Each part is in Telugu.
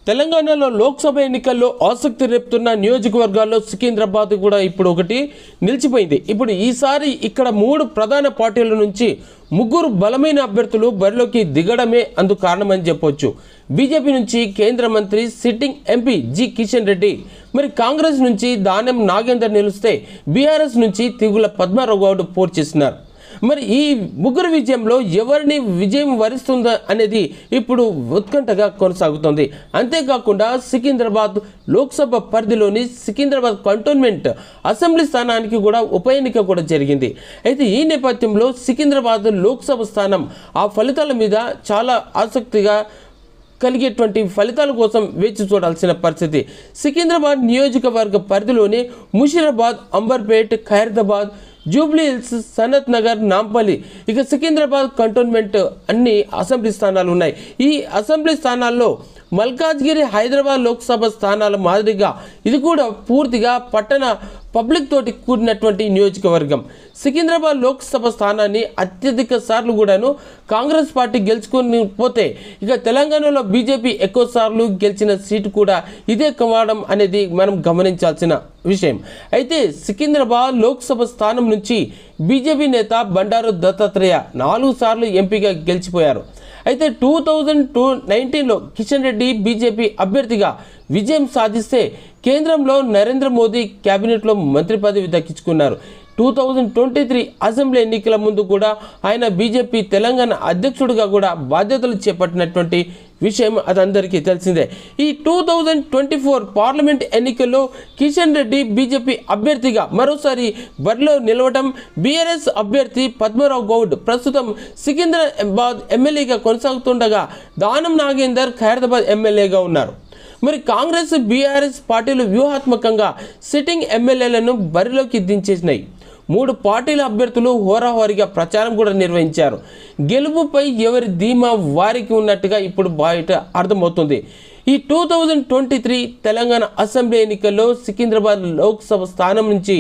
తెలంగాణలో లోక్సభ ఎన్నికల్లో ఆసక్తి రేపుతున్న నియోజకవర్గాల్లో సికింద్రాబాద్ కూడా ఇప్పుడు ఒకటి నిలిచిపోయింది. ఇప్పుడు ఈసారి ఇక్కడ 3 ప్రధాన పార్టీల నుంచి 3 బలమైన అభ్యర్థులు బరిలోకి దిగడమే అందుకు కారణమని చెప్పొచ్చు. బీజేపీ నుంచి కేంద్ర మంత్రి sitting MP G Kishan Reddy, మరి కాంగ్రెస్ నుంచి దానం నాగేందర్ నిలిస్తే బీఆర్ఎస్ నుంచి తిగుల పద్మారావు గౌడ్ పోటీ చేస్తున్నారు. మరి ఈ 3 విజయంలో ఎవరిని విజయం వరిస్తుందా అనేది ఇప్పుడు ఉత్కంఠగా కొనసాగుతుంది. అంతేకాకుండా సికింద్రాబాద్ లోక్సభ పరిధిలోని సికింద్రాబాద్ కంటోన్మెంట్ అసెంబ్లీ స్థానానికి కూడా ఉప ఎన్నిక కూడా జరిగింది. అయితే ఈ నేపథ్యంలో సికింద్రాబాద్ లోక్సభ స్థానం ఆ ఫలితాల మీద చాలా ఆసక్తిగా కలిగేటువంటి ఫలితాల కోసం వేచి చూడాల్సిన పరిస్థితి. సికింద్రాబాద్ నియోజకవర్గ పరిధిలోని ముషీరాబాద్, అంబర్పేట్, ఖైరతాబాద్, జూబ్లీ హిల్స్, సనత్ నగర్, నాంపల్లి, ఇక సికింద్రాబాద్ కంటోన్మెంట్ అన్ని అసెంబ్లీ స్థానాలు ఉన్నాయి. ఈ అసెంబ్లీ స్థానాల్లో మల్కాజ్గిరి, హైదరాబాద్ లోక్సభ స్థానాల మాదిరిగా ఇది కూడా పూర్తిగా పట్టణ పబ్లిక్ తోటి కూడినటువంటి నియోజకవర్గం. సికింద్రాబాద్ లోక్సభ స్థానాన్ని అత్యధిక సార్లు కూడాను కాంగ్రెస్ పార్టీ గెలుచుకొని పోతే, ఇక తెలంగాణలో బీజేపీ ఎక్కువ సార్లు గెలిచిన సీటు కూడా ఇదే కావడం అనేది మనం గమనించాల్సిన విషయం. అయితే సికింద్రాబాద్ లోక్సభ స్థానం నుంచి బీజేపీ నేత బండారు దత్తాత్రేయ 4 సార్లు ఎంపీగా గెలిచిపోయారు. అయితే 2019లో కిషన్ రెడ్డి బీజేపీ అభ్యర్థిగా విజయం సాధిస్తే కేంద్రంలో నరేంద్ర మోదీ క్యాబినెట్లో మంత్రి పదవి దక్కించుకున్నారు. 2023 అసెంబ్లీ ఎన్నికల ముందు కూడా ఆయన బీజేపీ తెలంగాణ అధ్యక్షుడిగా కూడా బాధ్యతలు చేపట్టినటువంటి విషయం అదందరికీ తెలిసిందే. ఈ 2024 పార్లమెంట్ ఎన్నికల్లో కిషన్ రెడ్డి బీజేపీ అభ్యర్థిగా మరోసారి బరిలో నిలవడం, బీఆర్ఎస్ అభ్యర్థి పద్మారావు గౌడ్ ప్రస్తుతం సికింద్రాబాద్ ఎమ్మెల్యేగా కొనసాగుతుండగా దానం నాగేందర్ ఖైరతాబాద్ ఎమ్మెల్యేగా ఉన్నారు. మరి కాంగ్రెస్, బీఆర్ఎస్ పార్టీలు వ్యూహాత్మకంగా సిట్టింగ్ ఎమ్మెల్యేలను బరిలోకి దించేసినాయి. 3 పార్టీల అభ్యర్థులు హోరాహోరీగా ప్రచారం కూడా నిర్వహించారు. గెలుపుపై ఎవరి ధీమా వారికి ఉన్నట్టుగా ఇప్పుడు బయట అర్థమవుతుంది. ఈ 2023 తెలంగాణ అసెంబ్లీ ఎన్నికల్లో సికింద్రాబాద్ లోక్సభ స్థానం నుంచి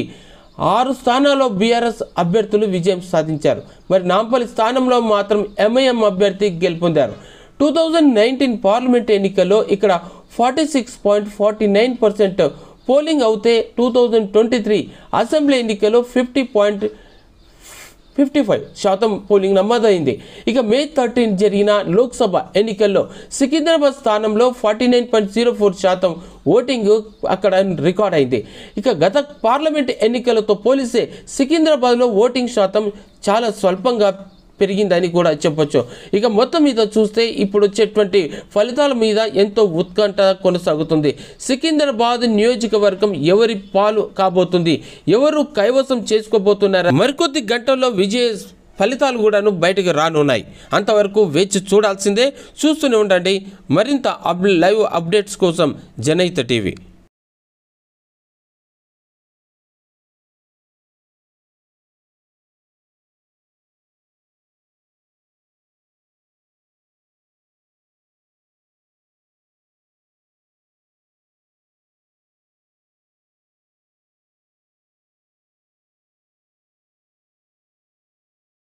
6 స్థానాల్లో బీఆర్ఎస్ అభ్యర్థులు విజయం సాధించారు. మరి నాంపల్లి స్థానంలో మాత్రం ఎంఐఎం అభ్యర్థి గెలుపొందారు. 2019 పార్లమెంట్ ఎన్నికల్లో ఇక్కడ 46.49% పోలింగ్ అవుతే 2023 అసెంబ్లీ ఎన్నికల్లో 50.55% పోలింగ్ నమోదైంది. ఇక మే 13 జరిగిన లోక్సభ ఎన్నికల్లో సికింద్రాబాద్ స్థానంలో 49.04% ఓటింగ్ అక్కడ రికార్డ్ అయింది. ఇక గత పార్లమెంట్ ఎన్నికలతో పోలిస్తే సికింద్రాబాద్లో ఓటింగ్ శాతం చాలా స్వల్పంగా పెరిగిందని కూడా చెప్పొచ్చు. ఇక మొత్తం మీద చూస్తే ఇప్పుడు వచ్చేటువంటి ఫలితాల మీద ఎంతో ఉత్కంఠ కొనసాగుతుంది. సికింద్రాబాద్ నియోజకవర్గం ఎవరి పాలు కాబోతుంది, ఎవరు కైవసం చేసుకోబోతున్నారా, మరికొద్ది గంటల్లో విజయ ఫలితాలు కూడాను బయటకు రానున్నాయి. అంతవరకు వేచి చూడాల్సిందే. చూస్తూనే ఉండండి. మరింత లైవ్ అప్డేట్స్ కోసం జనహిత టీవీ.